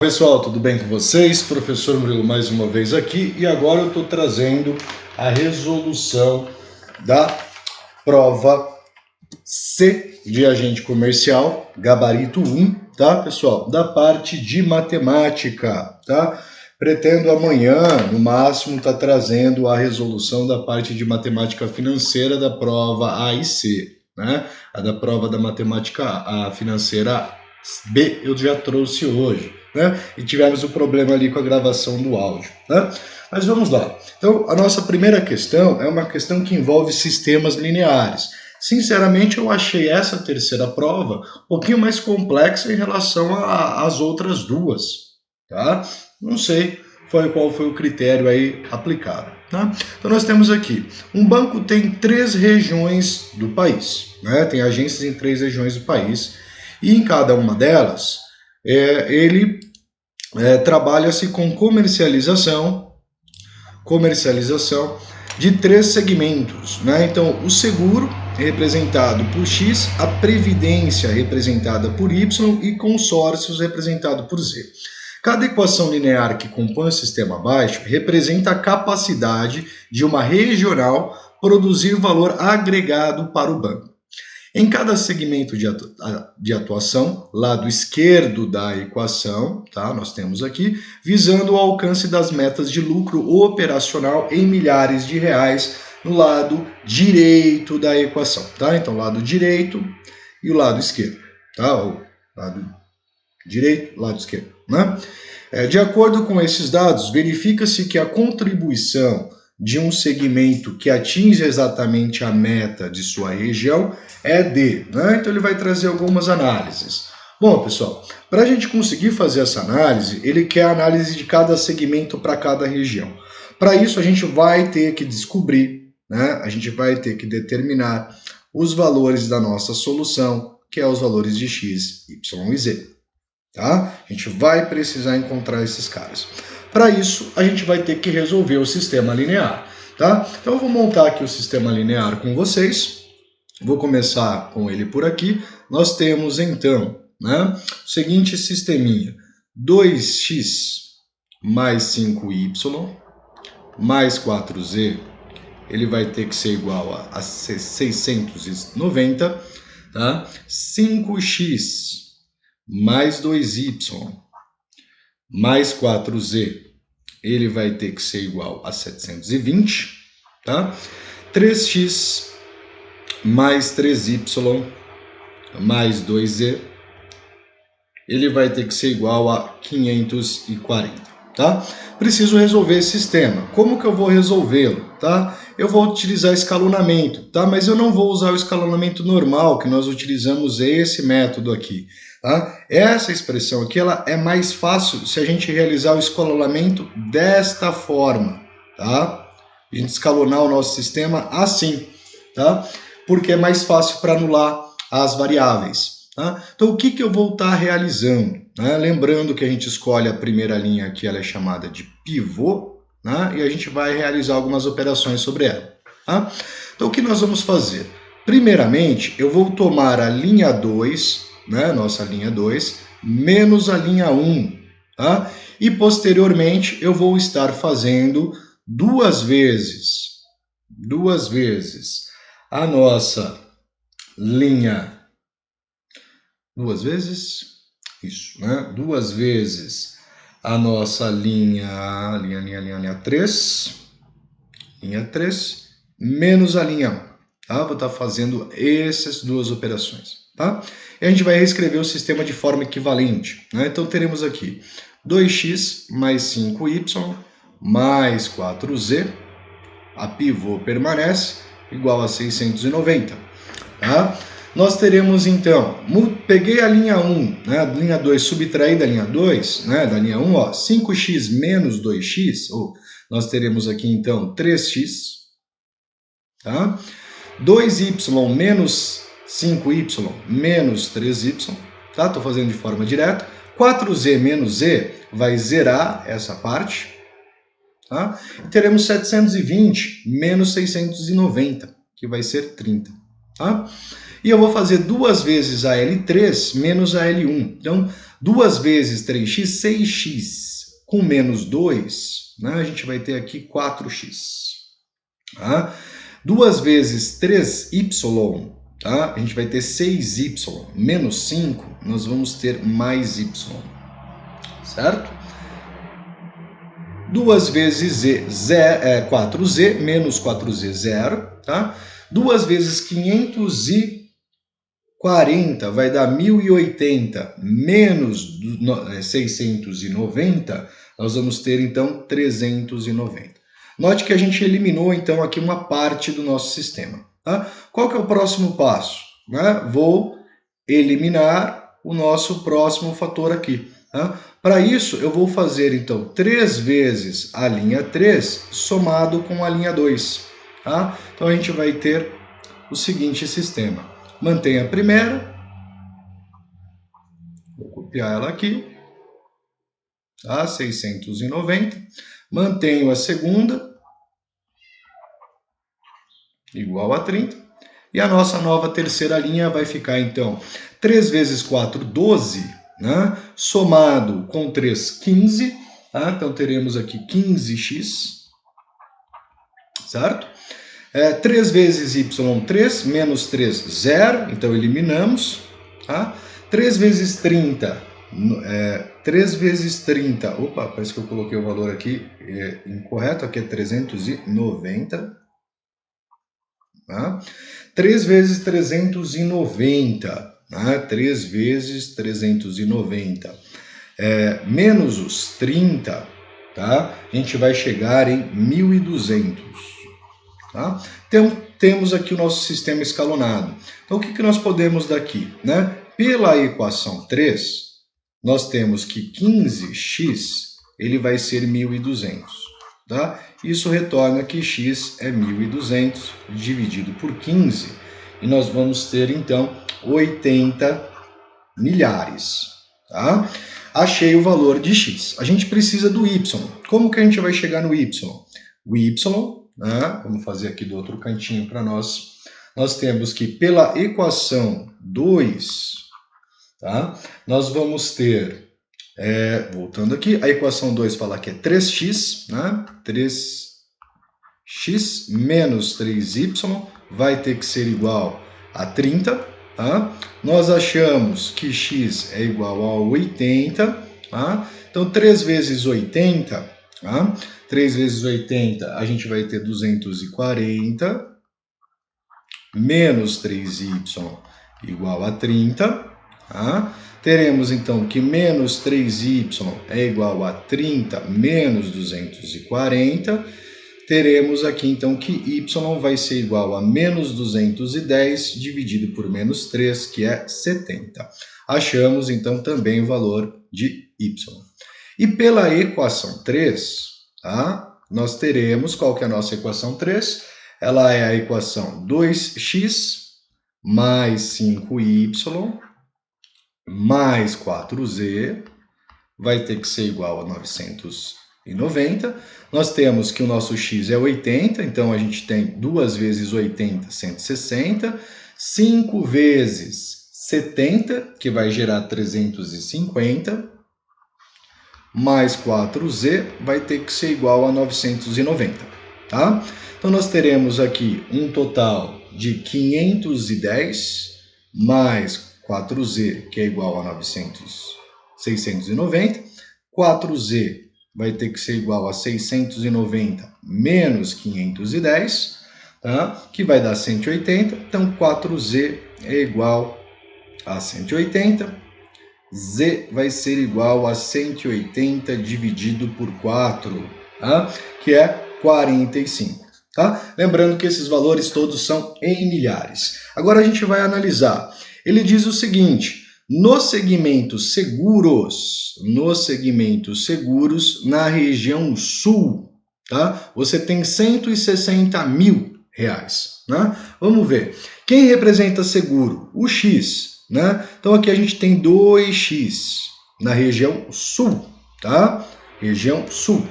Pessoal, tudo bem com vocês? Professor Murilo mais uma vez aqui e agora eu estou trazendo a resolução da prova C de agente comercial, gabarito 1, tá, pessoal? Da parte de matemática, tá? Pretendo amanhã, no máximo, estar trazendo a resolução da parte de matemática financeira da prova A e C, né? A da prova da matemática A financeira B eu já trouxe hoje, né? E tivemos um problema ali com a gravação do áudio, né? Mas vamos lá. Então, a nossa primeira questão é uma questão que envolve sistemas lineares. Sinceramente, eu achei essa terceira prova um pouquinho mais complexa em relação às outras duas, tá? Não sei qual foi o critério aí aplicado, tá? Então, nós temos aqui, um banco tem 3 regiões do país, né? Tem agências em 3 regiões do país, e em cada uma delas, ele trabalha-se com comercialização de 3 segmentos, né? Então, o seguro representado por X, a previdência representada por Y e consórcios representado por Z. Cada equação linear que compõe o sistema abaixo representa a capacidade de uma regional produzir valor agregado para o banco. Em cada segmento de atuação, lado esquerdo da equação, tá? Nós temos aqui, visando o alcance das metas de lucro operacional em milhares de reais no lado direito da equação, tá? Então, lado direito e o lado esquerdo, tá? O lado direito, lado esquerdo, né? De acordo com esses dados, verifica-se que a contribuição de um segmento que atinge exatamente a meta de sua região é D, né? Então ele vai trazer algumas análises. Bom, pessoal, para a gente conseguir fazer essa análise, ele quer a análise de cada segmento para cada região. Para isso, a gente vai ter que descobrir, né? A gente vai ter que determinar os valores da nossa solução, que é os valores de X, Y e Z. Tá? A gente vai precisar encontrar esses caras. Para isso, a gente vai ter que resolver o sistema linear, tá? Então, eu vou montar aqui o sistema linear com vocês. Vou começar com ele por aqui. Nós temos, então, né, o seguinte sisteminha. 2x mais 5y mais 4z, ele vai ter que ser igual a 690, tá? 5x mais 2y mais 4z, ele vai ter que ser igual a 720, tá? 3x mais 3y mais 2z, ele vai ter que ser igual a 540, tá? Preciso resolver esse sistema. Como que eu vou resolvê-lo, tá? Eu vou utilizar escalonamento, tá? Mas eu não vou usar o escalonamento normal, que nós utilizamos esse método aqui, tá? Essa expressão aqui, ela é mais fácil se a gente realizar o escalonamento desta forma, tá? A gente escalonar o nosso sistema assim, tá? Porque é mais fácil para anular as variáveis. Tá? Então, o que eu vou estar realizando? Né? Lembrando que a gente escolhe a primeira linha aqui, ela é chamada de pivô, né? E a gente vai realizar algumas operações sobre ela. Tá? Então, o que nós vamos fazer? Primeiramente, eu vou tomar a linha 2, né? Nossa linha 2, menos a linha 1. Tá? E, posteriormente, eu vou estar fazendo duas vezes a nossa linha... Duas vezes a nossa linha 3, menos a linha 1, tá? Vou estar fazendo essas duas operações, tá? E a gente vai reescrever o sistema de forma equivalente, né? Então, teremos aqui 2x mais 5y mais 4z, a pivô permanece, igual a 690, tá? Nós teremos, então, peguei a linha 1, né, a linha 2, subtraí da linha 2, né, da linha 1, ó, 5x menos 2x, ou nós teremos aqui, então, 3x, tá? 2y menos 5y menos 3y, tá? Estou fazendo de forma direta. 4z menos z vai zerar essa parte, tá? E teremos 720 menos 690, que vai ser 30, tá? E eu vou fazer 2 vezes a L3 menos a L1. Então, 2 vezes 3x, 6x com menos 2, né? A gente vai ter aqui 4x. Tá? 2 vezes 3y, tá? A gente vai ter 6y menos 5, nós vamos ter mais y, certo? 2 vezes 4z menos 4z, 0, tá? 2 vezes 540 vai dar 1080 menos 690, nós vamos ter então 390. Note que a gente eliminou então aqui uma parte do nosso sistema. Tá? Qual que é o próximo passo? Né? Vou eliminar o nosso próximo fator aqui. Tá? Para isso, eu vou fazer então 3 vezes a linha 3 somado com a linha 2. Tá? Então a gente vai ter o seguinte sistema. Mantém a primeira. Vou copiar ela aqui. Tá? 690. Mantenho a segunda. Igual a 30. E a nossa nova terceira linha vai ficar, então, 3 vezes 4, 12, né? Somado com 3, 15. Tá? Então, teremos aqui 15x, certo? 3 vezes y, 3, menos 3, 0. Então, eliminamos. Tá? 3 vezes 30, 3 vezes 30. Opa, parece que eu coloquei o valor aqui incorreto. Aqui é 390. Tá? 3 vezes 390, né? 3 vezes 390, menos os 30, tá? A gente vai chegar em 1.200. Tá? Temos aqui o nosso sistema escalonado. Então, o que nós podemos daqui? Né? Pela equação 3, nós temos que 15x ele vai ser 1.200. Tá? Isso retorna que x é 1.200 dividido por 15. E nós vamos ter, então, 80 milhares. Tá? Achei o valor de x. A gente precisa do y. Como que a gente vai chegar no y? O y, né? Vamos fazer aqui do outro cantinho para nós. Nós temos que, pela equação 2, tá? Nós vamos ter... voltando aqui, a equação 2 fala que é 3x, né? 3x menos 3y vai ter que ser igual a 30. Tá? Nós achamos que x é igual a 80. Tá? Então, 3 vezes 80, tá? 3 vezes 80, a gente vai ter 240, menos 3y igual a 30. Tá? Teremos, então, que menos 3y é igual a 30 menos 240. Teremos aqui, então, que y vai ser igual a menos 210 dividido por menos 3, que é 70. Achamos, então, também o valor de y. E pela equação 3, tá? Nós teremos, qual que é a nossa equação 3? Ela é a equação 2x mais 5y mais 4z vai ter que ser igual a 990. Nós temos que o nosso x é 80, então a gente tem 2 vezes 80, 160. 5 vezes 70, que vai gerar 350. Mais 4z vai ter que ser igual a 990. Tá? Então nós teremos aqui um total de 510 mais 4z, que é igual a 690. 4z vai ter que ser igual a 690 menos 510, tá? Que vai dar 180. Então, 4z é igual a 180. Z vai ser igual a 180 dividido por 4, tá? Que é 45. Tá? Lembrando que esses valores todos são em milhares. Agora a gente vai analisar. Ele diz o seguinte: nos segmentos seguros, na região sul, tá? Você tem 160 mil reais. Né? Vamos ver. Quem representa seguro? O X. Né? Então aqui a gente tem 2x na região sul. Tá? Região sul.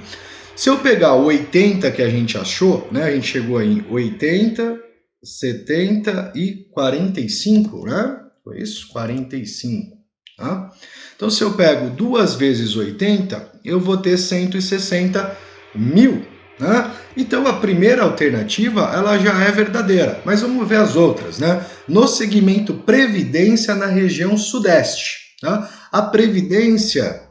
Se eu pegar o 80 que a gente achou, né? A gente chegou aí em 80 70 e 45, né? Foi isso? 45. Tá? Então, se eu pego 2 vezes 80, eu vou ter 160 mil. Né? Então, a primeira alternativa ela já é verdadeira, mas vamos ver as outras. Né? No segmento Previdência na região Sudeste, tá? A Previdência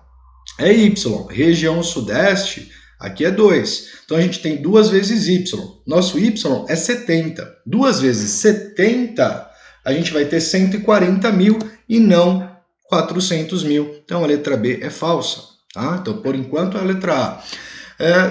é Y, região Sudeste, aqui é 2. Então a gente tem 2 vezes Y. Nosso Y é 70. 2 vezes 70, a gente vai ter 140 mil e não 400 mil. Então a letra B é falsa. Tá? Então, por enquanto, é a letra A.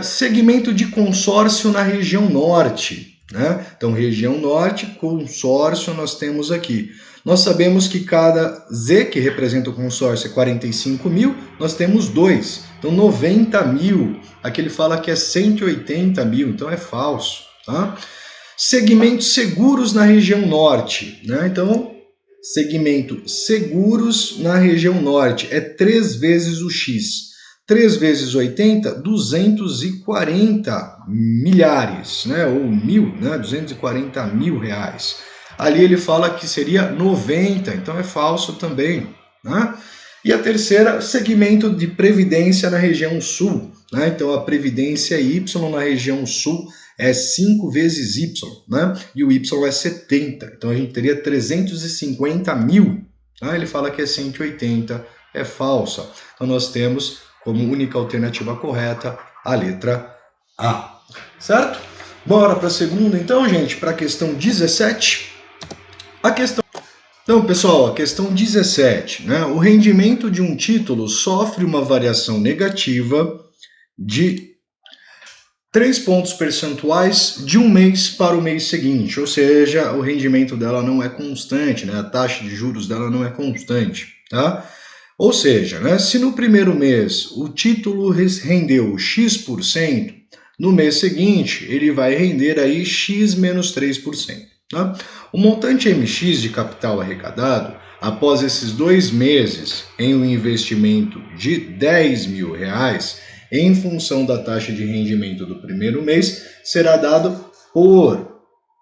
Segmento de consórcio na região Norte. Né? Então, região Norte, consórcio, nós temos aqui. Nós sabemos que cada Z, que representa o consórcio, é 45 mil, nós temos 2. Então, 90 mil. Aqui ele fala que é 180 mil, então é falso. Tá? Segmentos seguros na região Norte. Né? Então, segmento seguros na região Norte é 3 vezes o X. 3 vezes 80, 240 milhares, né? Ou mil, né? 240 mil reais. Ali ele fala que seria 90, então é falso também. Né? E a terceira, segmento de previdência na região sul. Né? Então a previdência Y na região sul é 5 vezes Y, né? E o Y é 70, então a gente teria 350 mil. Né? Ele fala que é 180, é falsa. Então nós temos como única alternativa correta a letra A. Certo? Bora para a segunda, então, gente, para a questão 17. Então, pessoal, a questão 17, né? O rendimento de um título sofre uma variação negativa de 3 pontos percentuais de um mês para o mês seguinte, ou seja, o rendimento dela não é constante, né? A taxa de juros dela não é constante, tá? Ou seja, né, se no primeiro mês o título rendeu X%, no mês seguinte ele vai render aí X menos 3%. Tá? O montante MX de capital arrecadado, após esses 2 meses em um investimento de 10 mil reais, em função da taxa de rendimento do primeiro mês, será dado por...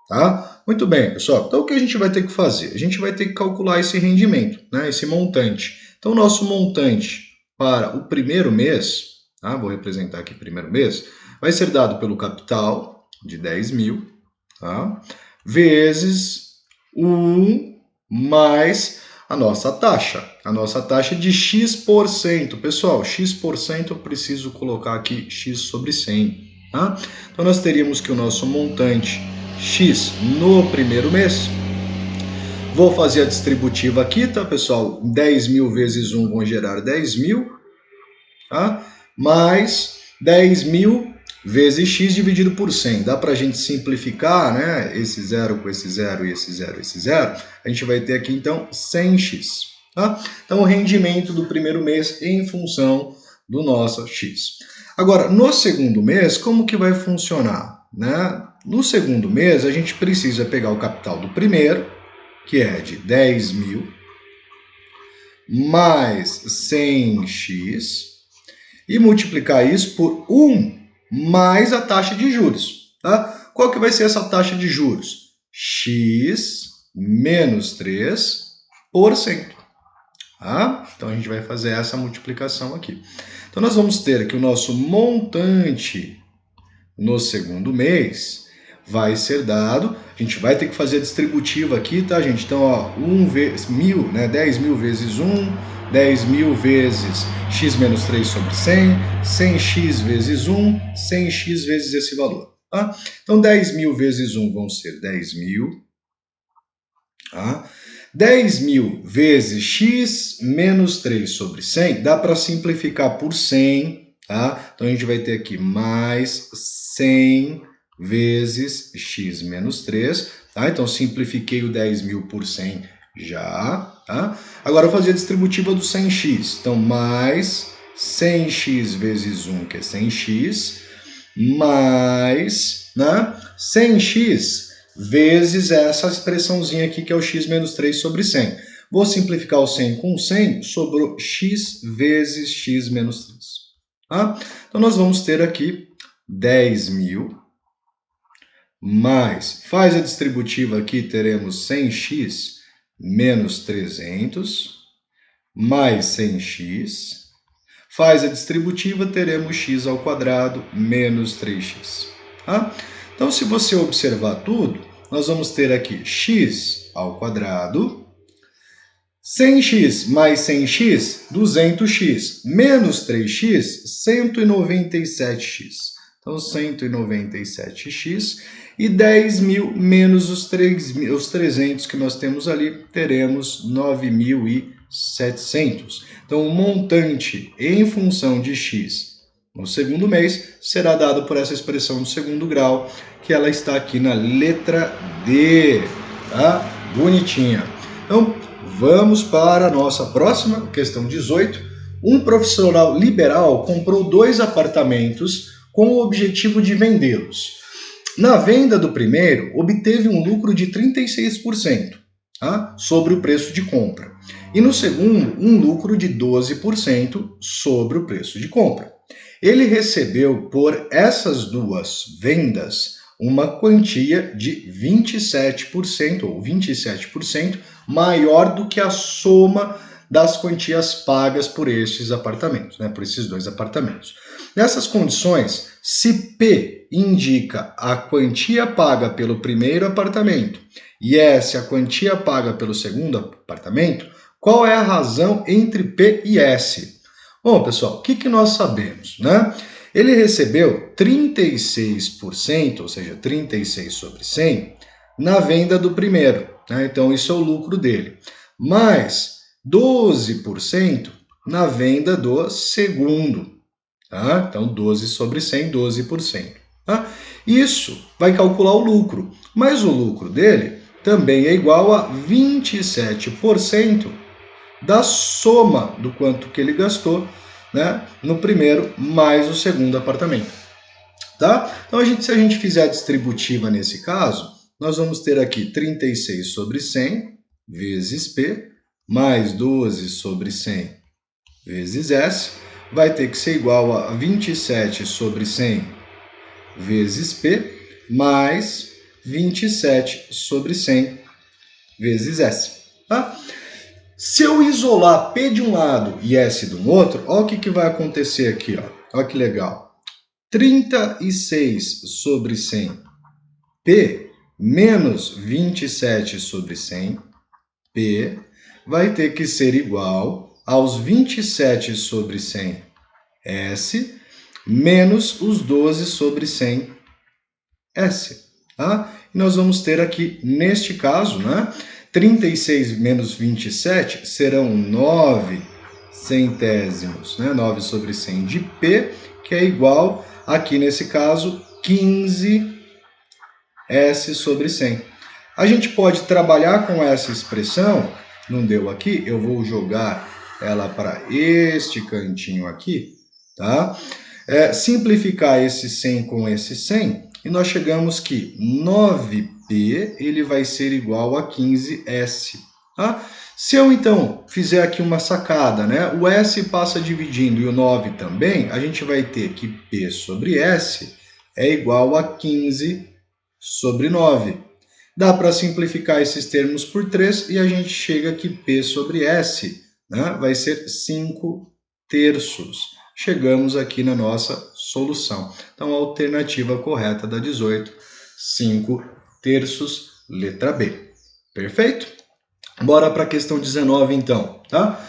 Tá? Muito bem, pessoal. Então, o que a gente vai ter que fazer? A gente vai ter que calcular esse rendimento, né, esse montante. Então, o nosso montante para o primeiro mês, tá? Vou representar aqui o primeiro mês, vai ser dado pelo capital de 10 mil, tá? Vezes 1 mais a nossa taxa de X%. Pessoal, X% eu preciso colocar aqui X sobre 100. Tá? Então, nós teríamos que o nosso montante X no primeiro mês. Vou fazer a distributiva aqui, tá, pessoal? 10 mil vezes 1 vão gerar 10 mil, tá? Mais 10 mil vezes X dividido por 100. Dá para a gente simplificar, né? Esse zero com esse zero e esse zero e esse zero. A gente vai ter aqui, então, 100x. Tá? Então, o rendimento do primeiro mês em função do nosso X. Agora, no segundo mês, como que vai funcionar? Né? No segundo mês, a gente precisa pegar o capital do primeiro, que é de 10 mil, mais 100x, e multiplicar isso por 1 mais a taxa de juros. Tá? Qual que vai ser essa taxa de juros? X menos 3%. Tá? Então, a gente vai fazer essa multiplicação aqui. Então, nós vamos ter aqui o nosso montante no segundo mês vai ser dado. A gente vai ter que fazer a distributiva aqui, tá, gente? Então, ó, 1 vezes 1000, né? 10 mil vezes 1, 10 mil vezes x menos 3 sobre 100, 100x vezes 1, 100x vezes esse valor. Tá? Então, 10 mil vezes 1 vão ser 10 mil. Tá? 10 mil vezes x menos 3 sobre 100, dá para simplificar por 100, tá? Então, a gente vai ter aqui mais 100 vezes x menos 3, tá? Então, simplifiquei o 10 mil por 100 já, tá? Agora, eu vou fazer a distributiva do 100x. Então, mais 100x vezes 1, que é 100x, mais, né, 100x vezes essa expressãozinha aqui, que é o x menos 3 sobre 100. Vou simplificar o 100 com 100, sobrou x vezes x menos 3. Tá? Então, nós vamos ter aqui 10 mil mais, faz a distributiva aqui, teremos 100x menos 300, mais 100x, faz a distributiva, teremos x ao quadrado menos 3x. Tá? Então, se você observar tudo, nós vamos ter aqui x ao quadrado, 100x mais 100x, 200x, menos 3x, 197x. Então, 197x e 10.000 menos os 300 que nós temos ali, teremos 9.700. Então, o montante em função de x no segundo mês será dado por essa expressão do segundo grau, que ela está aqui na letra D, tá? Bonitinha. Então, vamos para a nossa próxima, questão 18. Um profissional liberal comprou 2 apartamentos com o objetivo de vendê-los. Na venda do primeiro, obteve um lucro de 36%, tá? Sobre o preço de compra. E no segundo, um lucro de 12% sobre o preço de compra. Ele recebeu por essas duas vendas uma quantia de 27% ou 27% maior do que a soma das quantias pagas por estes apartamentos, né, por esses 2 apartamentos. Nessas condições, se P indica a quantia paga pelo primeiro apartamento e S a quantia paga pelo segundo apartamento, qual é a razão entre P e S? Bom, pessoal, o que nós sabemos, né? Ele recebeu 36%, ou seja, 36 sobre 100, na venda do primeiro, né? Então, isso é o lucro dele. Mais 12% na venda do segundo. Tá? Então, 12 sobre 100, 12%. Tá? Isso vai calcular o lucro, mas o lucro dele também é igual a 27% da soma do quanto que ele gastou, né, no primeiro mais o segundo apartamento. Tá? Então, se a gente fizer a distributiva nesse caso, nós vamos ter aqui 36 sobre 100 vezes P, mais 12 sobre 100 vezes S, vai ter que ser igual a 27 sobre 100 vezes P, mais 27 sobre 100 vezes S. Tá? Se eu isolar P de um lado e S do outro, olha o que vai acontecer aqui. Olha que legal. 36 sobre 100 P menos 27 sobre 100 P vai ter que ser igual aos 27 sobre 100 S menos os 12 sobre 100 S. Tá? E nós vamos ter aqui, neste caso, né, 36 menos 27 serão 9 centésimos, né, 9 sobre 100 de P, que é igual, aqui nesse caso, 15 S sobre 100. A gente pode trabalhar com essa expressão, não deu aqui, eu vou jogar ela para este cantinho aqui, tá? Simplificar esse 100 com esse 100, e nós chegamos que 9P ele vai ser igual a 15S. Tá? Se eu então fizer aqui uma sacada, né? O S passa dividindo e o 9 também, a gente vai ter que P sobre S é igual a 15 sobre 9. Dá para simplificar esses termos por 3 e a gente chega que P sobre S, né, vai ser 5 terços. Chegamos aqui na nossa solução. Então, a alternativa correta da 18, 5 terços, letra B. Perfeito? Bora para a questão 19, então. Tá?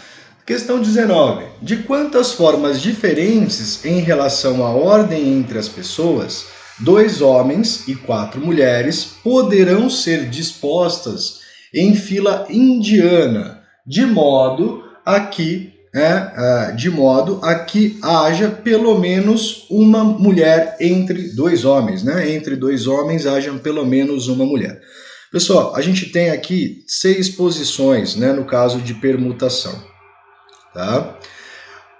Questão 19. De quantas formas diferentes em relação à ordem entre as pessoas 2 homens e 4 mulheres poderão ser dispostas em fila indiana, de modo a que haja pelo menos uma mulher entre 2 homens, né? Entre 2 homens hajam pelo menos uma mulher. Pessoal, a gente tem aqui 6 posições, né, no caso de permutação. Tá?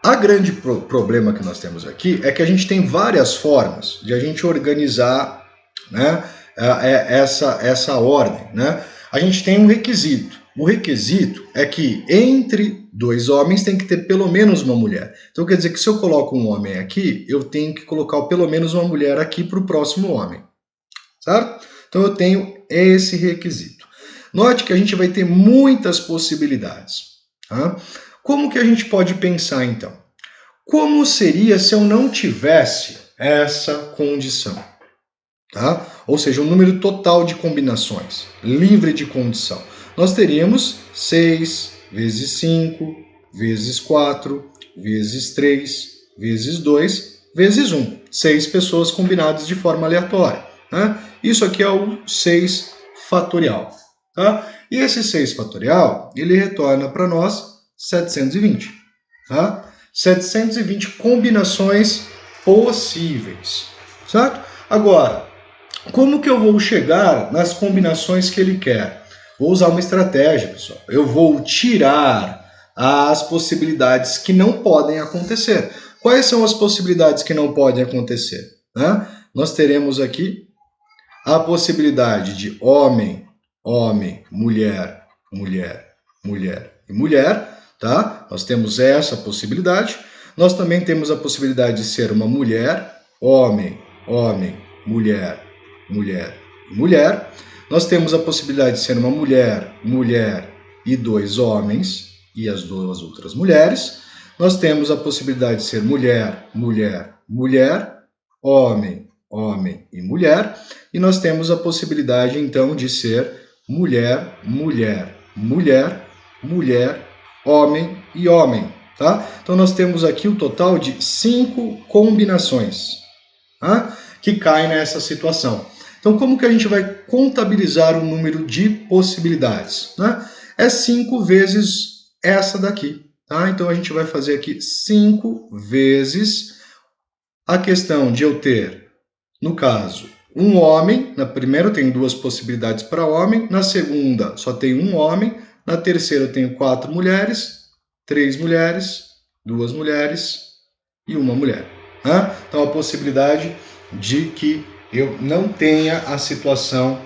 A grande problema que nós temos aqui é que a gente tem várias formas de a gente organizar, né, essa ordem. Né? A gente tem um requisito. O requisito é que entre 2 homens tem que ter pelo menos uma mulher. Então quer dizer que se eu coloco um homem aqui, eu tenho que colocar pelo menos uma mulher aqui para o próximo homem. certo? Então eu tenho esse requisito. Note que a gente vai ter muitas possibilidades. Tá? Como que a gente pode pensar então? Como seria se eu não tivesse essa condição? Tá? Ou seja, o número total de combinações, livre de condição. Nós teríamos 6 vezes 5, vezes 4, vezes 3, vezes 2, vezes 1. 6 pessoas combinadas de forma aleatória. Né? Isso aqui é o 6 fatorial. Tá? E esse 6 fatorial, ele retorna para nós 720. Tá? 720 combinações possíveis. Certo? Agora, como que eu vou chegar nas combinações que ele quer? Vou usar uma estratégia, pessoal. Eu vou tirar as possibilidades que não podem acontecer. Quais são as possibilidades que não podem acontecer? Né? Nós teremos aqui a possibilidade de homem, homem, mulher, mulher, mulher e mulher. Tá? Nós temos essa possibilidade. Nós também temos a possibilidade de ser uma mulher, homem, homem, mulher, mulher e mulher. Nós temos a possibilidade de ser uma mulher, mulher e 2 homens e as 2 outras mulheres. Nós temos a possibilidade de ser mulher, mulher, mulher, homem, homem e mulher. E nós temos a possibilidade, então, de ser mulher, mulher, mulher, mulher, homem e homem. Tá? Então, nós temos aqui o total de 5 combinações, tá? Que caem nessa situação. Então, como que a gente vai contabilizar o número de possibilidades? Né? É 5 vezes essa daqui. Tá? Então, a gente vai fazer aqui 5 vezes a questão de eu ter, no caso, um homem. Na primeira eu tenho 2 possibilidades para homem. Na segunda, só tenho um homem. Na terceira, eu tenho 4 mulheres, 3 mulheres, 2 mulheres e uma mulher. Tá? Então, a possibilidade de que eu não tenha a situação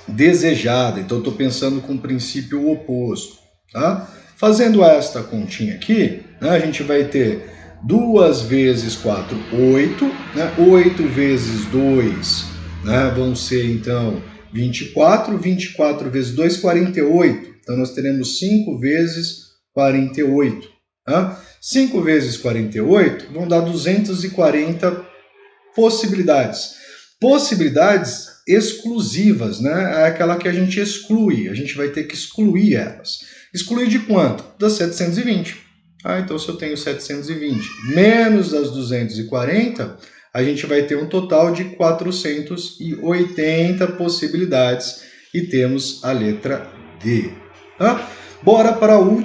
desejada. Então, eu estou pensando com o princípio oposto. Tá? Fazendo esta continha aqui, né, a gente vai ter 2 vezes 4, 8. Né? 8 vezes 2, né, vão ser, então, 24. 24 vezes 2, 48. Então, nós teremos 5 vezes 48. Tá? 5 vezes 48 vão dar 240 possibilidades. Possibilidades exclusivas, né? É aquela que a gente exclui. A gente vai ter que excluir elas. Excluir de quanto? Das 720. Então, se eu tenho 720 menos das 240, a gente vai ter um total de 480 possibilidades. E temos a letra D. Tá? Bora para a última.